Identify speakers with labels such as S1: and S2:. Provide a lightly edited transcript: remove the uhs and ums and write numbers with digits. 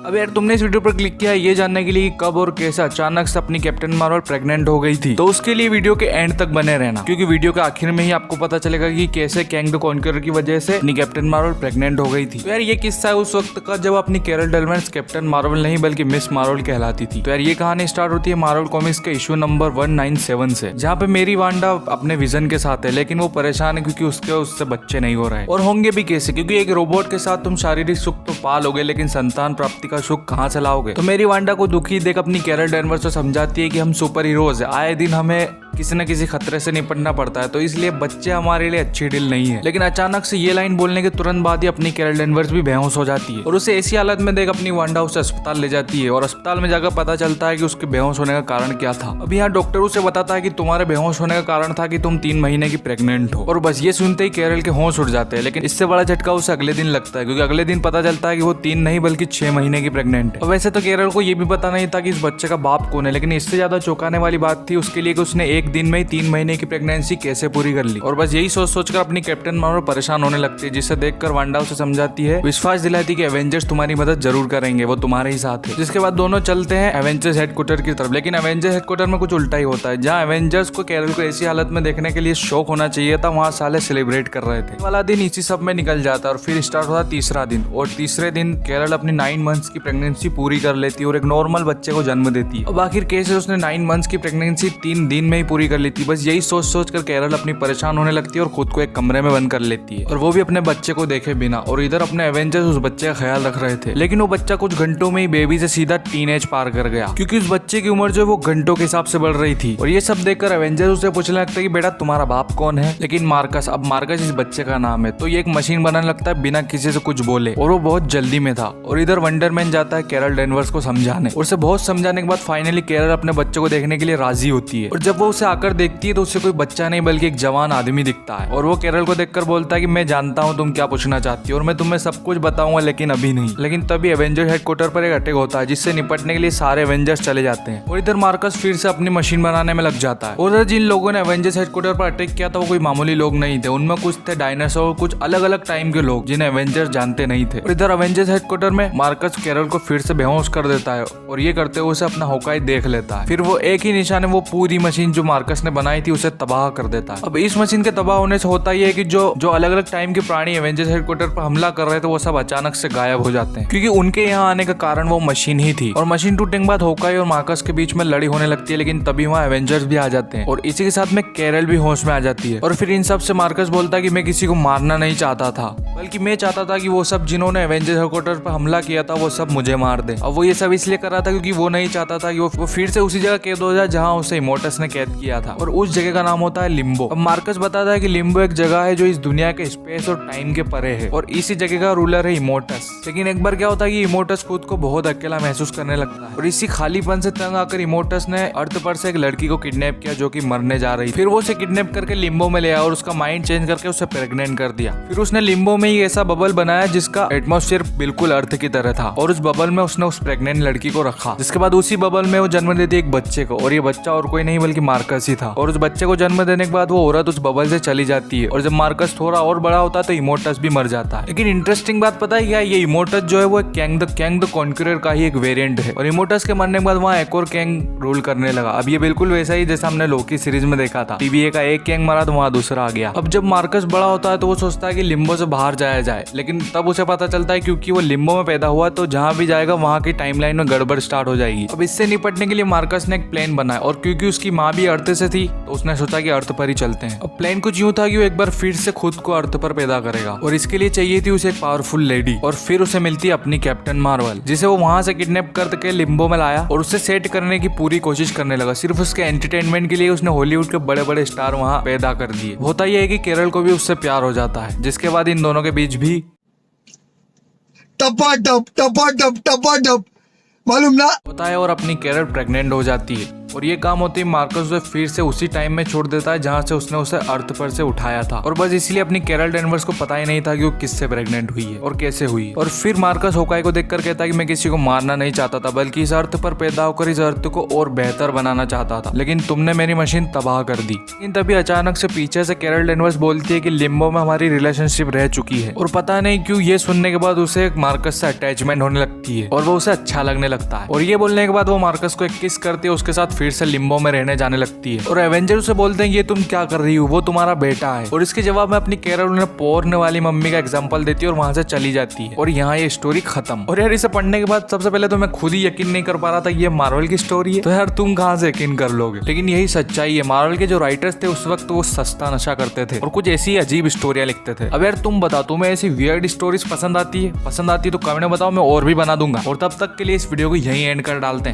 S1: अब यार तुमने इस वीडियो पर क्लिक किया ये जानने के लिए कि कब और कैसे अचानक से अपनी कैप्टन मार्वल प्रेग्नेंट हो गई थी, तो उसके लिए वीडियो के एंड तक बने रहना, क्योंकि वीडियो के आखिर में ही आपको पता चलेगा कि कैसे कैंग द कॉन्करर की वजह से अपनी कैप्टन मार्वल प्रेग्नेंट हो गई थी। तो यार ये किस्सा है उस वक्त का जब अपनी कैरल डेलवेंस कैप्टन मार्वल नहीं बल्कि मिस मार्वल कहलाती थी। तो यार ये कहानी स्टार्ट होती है मार्वल कॉमिक्स के इशू नंबर 197 से, जहाँ पे मेरी वांडा अपने विजन के साथ है, लेकिन वो परेशान है क्योंकि उससे बच्चे नहीं हो रहे और होंगे भी कैसे, क्योंकि एक रोबोट के साथ तुम शारीरिक सुख तो पालोगे लेकिन संतान प्राप्ति का सुख कहाँ से लाओगे। तो मेरी वांडा को दुखी देख अपनी कैरल डेनवर्स से समझाती है कि हम सुपर हीरोज है, आए दिन हमें किसी न किसी खतरे से निपटना पड़ता है, तो इसलिए बच्चे हमारे लिए अच्छी डील नहीं है। लेकिन अचानक से ये लाइन बोलने के तुरंत बाद ही अपनी कैरल डेनवर्स भी बेहोश हो जाती है और उसे ऐसी हालत में देख अपनी वांडा उसे अस्पताल ले जाती है और अस्पताल में जाकर पता चलता है कि उसके बेहोश होने का कारण क्या था। अब यहाँ डॉक्टर उसे बताता है कि तुम्हारे बेहोश होने का कारण था कि तुम 3 महीने की प्रेग्नेंट हो। और बस ये सुनते ही कैरल के होश उड़ जाते हैं, लेकिन इससे बड़ा झटका उसे अगले दिन लगता है, क्योंकि अगले दिन पता चलता है कि वो 3 नहीं बल्कि 6 महीने की प्रेग्नेंट है। वैसे तो कैरल को ये भी पता नहीं था कि इस बच्चे का बाप कौन है, लेकिन इससे ज्यादा चौंकाने वाली बात थी उसके लिए कि उसने एक दिन में ही 3 महीने की प्रेगनेंसी कैसे पूरी कर ली। और बस यही सोच सोचकर अपनी कैप्टन मार्वल परेशान होने लगती है, जिसे देखकर वांडा उसे समझाती है, विश्वास दिलाती कि एवेंजर्स तुम्हारी मदद जरूर करेंगे, वो तुम्हारे ही साथ है। जिसके बाद दोनों चलते हैं एवेंजर्स हेडक्वार्टर की तरफ। लेकिन एवेंजर्स हेडक्वार्टर में कुछ उल्टा ही होता है। जहाँ एवेंजर्स को कैरल को ऐसी हालत में देखने के लिए शौक होना चाहिए था, वहाँ साले सेलिब्रेट कर रहे थे। वाला दिन इसी सब में निकल जाता है और फिर स्टार्ट होता तीसरा दिन। और तीसरे दिन कैरल अपनी 9 मंथ्स की प्रेगनेंसी पूरी कर लेती है और एक नॉर्मल बच्चे को जन्म देती है। अब आखिर कैसे उसने 9 मंथ्स की प्रेगनेंसी 3 दिन में ही पूरी कर ली थी, बस यही सोच सोच कर कैरल अपनी परेशान होने लगती है और खुद को एक कमरे में बंद कर लेती है, और वो भी अपने बच्चे को देखे बिना। और इधर अपने एवेंजर्स उस बच्चे का ख्याल रख रहे थे, लेकिन वो बच्चा कुछ घंटों में ही बेबी से सीधा टीनेज पार कर गया, क्योंकि उस बच्चे की उम्र जो है वो घंटों के हिसाब से बढ़ रही थी। और ये सब देखकर एवेंजर्स उसे पूछने लगता है कि बेटा तुम्हारा बाप कौन है। लेकिन मार्कस, अब मार्कस इस बच्चे का नाम है, तो ये एक मशीन बनाने लगता है बिना किसी से कुछ बोले, और वो बहुत जल्दी में था। और इधर वंडरमैन जाता है कैरल डेनवर्स को समझाने, और उसे बहुत समझाने के बाद फाइनली कैरल अपने बच्चे को देखने के लिए राजी होती है। और जब वो उसे आकर देखती है तो उसे कोई बच्चा नहीं बल्कि एक जवान आदमी दिखता है, और वो कैरल को देखकर बोलता है कि मैं जानता हूँ तुम क्या पूछना चाहती हो और मैं तुम्हें सब कुछ बताऊंगा, लेकिन अभी नहीं। लेकिन तभी एवेंजर्स हेडक्वार्टर पर एक अटैक होता है, जिससे निपटने के लिए सारे एवेंजर्स चले जाते हैं। और इधर मार्कस फिर से अपनी मशीन बनाने में लग जाता है। और जिन लोगों ने एवेंजर्स हेडक्वार्टर पर अटैक किया था वो कोई मामूली लोग नहीं थे, उनमें कुछ थे डायनासोर, कुछ अलग अलग टाइम के लोग जिन्हें एवेंजर्स जानते नहीं थे। और इधर एवेंजर्स हेडक्वार्टर में मार्कस कैरल को फिर से बेहोश कर देता है, और ये करते हुए उसे अपना होकाई देख लेता है। फिर वो एक ही निशाने वो पूरी मशीन जो मार्कस ने बनाई थी उसे तबाह कर देता है। अब इस मशीन के तबाह होने से होता ही है कि जो अलग अलग टाइम के प्राणी एवेंजर्स हेडक्वार्टर पर हमला कर रहे थे वो सब अचानक से गायब हो जाते हैं, क्योंकि उनके यहाँ आने का कारण वो मशीन ही थी। और मशीन टूटने के बाद होकाई और मार्कस के बीच में लड़ी होने लगती है, लेकिन तभी वहाँ एवेंजर्स भी आ जाते हैं और इसी के साथ में कैरल भी होश में आ जाती है। और फिर इन सब से मार्कस बोलता है कि मैं किसी को मारना नहीं चाहता था, बल्कि मैं चाहता था कि वो सब जिन्होंने एवेंजर्स हेडक्वार्टर पर हमला किया था वो सब मुझे मार दे। अब वो ये सब इसलिए कर रहा था क्योंकि वो नहीं चाहता था कि वो फिर से उसी जगह कैद हो जाए जहाँ उसे इमोर्टस ने कैद किया था, और उस जगह का नाम होता है लिम्बो। अब मार्कस बताता है कि लिम्बो एक जगह है जो इस दुनिया के स्पेस और टाइम के परे है, और इसी जगह का रूलर है इमोर्टस। लेकिन एक बार क्या होता है कि इमोर्टस खुद को बहुत अकेला महसूस करने लगता है, और इसी खालीपन से तंग आकर इमोर्टस ने अर्थ पर से एक लड़की को किडनैप किया जो कि मरने जा रही। फिर वो उसे किडनैप करके लिम्बो में ले आया और उसका माइंड चेंज करके उसे प्रेग्नेंट कर दिया। फिर उसने लिम्बो में ही ऐसा बबल बनाया जिसका एटमॉस्फेयर बिल्कुल अर्थ की तरह था, और उस बबल में उसने उस प्रेग्नेंट लड़की को रखा। जिसके बाद उसी बबल में वो जन्म देती एक बच्चे को, और ये बच्चा और कोई नहीं बल्कि मार्कस ही था। और उस बच्चे को जन्म देने के बाद वो औरत उस बबल से चली जाती है, और जब मार्कस थोड़ा और बड़ा होता है तो इमोर्टस भी मर जाता है। लेकिन इंटरेस्टिंग बात पता है क्या, ये इमोर्टस जो है वो कैंग द कॉन्करर का ही एक वेरिएंट है, और इमोर्टस के मरने के बाद वहाँ एक और कैंग रूल करने लगा। अब ये बिल्कुल वैसा ही जैसा हमने लोकी सीरीज में देखा था, टीवीए का एक कैंग मरा तो वहाँ दूसरा आ गया। अब जब मार्कस बड़ा होता है तो वो सोचता है कि लिम्बो से बाहर जाया जाए, लेकिन तब उसे पता चलता है क्योंकि वो लिम्बो में पैदा हुआ तो जहाँ भी जाएगा वहाँ की टाइमलाइन में गड़बड़ स्टार्ट हो जाएगी। अब इससे निपटने के लिए मार्कस ने एक प्लान बनाया, और क्योंकि उसकी माँ भी अर्थ से थी तो उसने सोचा कि अर्थ पर ही चलते हैं। अब प्लान कुछ यूं था कि वो एक बार फिर से खुद को अर्थ पर पैदा करेगा, और इसके लिए चाहिए थी उसे एक पावरफुल लेडी। और फिर उसे मिलती है अपनी कैप्टन मार्वल, जिसे वो वहां से किडनैप करके लिम्बो में लाया और उसे सेट करने की पूरी कोशिश करने लगा। सिर्फ उसके एंटरटेनमेंट के लिए उसने हॉलीवुड के बड़े बड़े स्टार वहां पैदा कर दिए। होता यह है कि कैरल को भी उससे प्यार हो जाता है, जिसके बाद इन दोनों के बीच भी
S2: टपा टप मालूम ना
S1: होता है, और अपनी कैरल प्रेग्नेंट हो जाती है। और ये काम होते ही मार्कस उसे फिर से उसी टाइम में छोड़ देता है जहाँ से उसने उसे अर्थ पर से उठाया था। और बस इसलिए अपनी कैरल डेनवर्स को पता ही नहीं था कि वो किससे प्रेग्नेंट हुई है और कैसे हुई। और फिर मार्कस होकाई को देखकर कहता है कि मैं किसी को मारना नहीं चाहता था, बल्कि इस अर्थ पर पैदा होकर इस अर्थ को और बेहतर बनाना चाहता था, लेकिन तुमने मेरी मशीन तबाह कर दी। लेकिन तभी अचानक से पीछे से कैरल डेनवर्स बोलती है कि लिम्बो में हमारी रिलेशनशिप रह चुकी है। और पता नहीं क्यों ये सुनने के बाद उसे मार्कस से अटैचमेंट होने लगती है और वो उसे अच्छा लगने लगता है। और ये बोलने के बाद वो मार्कस को एक किस करती है, उसके साथ फिर से लिम्बो में रहने जाने लगती है। और एवेंजर उसे बोलते हैं ये तुम क्या कर रही हो, वो तुम्हारा बेटा है। और इसके जवाब में अपनी कैरल उन्हें पोर्न वाली मम्मी का एग्जांपल देती है और वहां से चली जाती है। और यहाँ ये स्टोरी खत्म। और यार इसे पढ़ने के बाद सबसे पहले तो मैं खुद ही यकीन नहीं कर पा रहा था ये मार्वल की स्टोरी है, तो यार तुम कहाँ से यकीन कर लोगे। लेकिन यही सच्चाई है, मार्वल के जो राइटर्स थे उस वक्त वो सस्ता नशा करते थे और कुछ ऐसी अजीब स्टोरियां लिखते थे। अब यार तुम बताओ तुम्हें ऐसी वियर्ड स्टोरीज पसंद आती है तो कमेंट में बताओ, मैं और भी बना दूंगा। और तब तक के लिए इस वीडियो को यहीं एंड कर डालते हैं।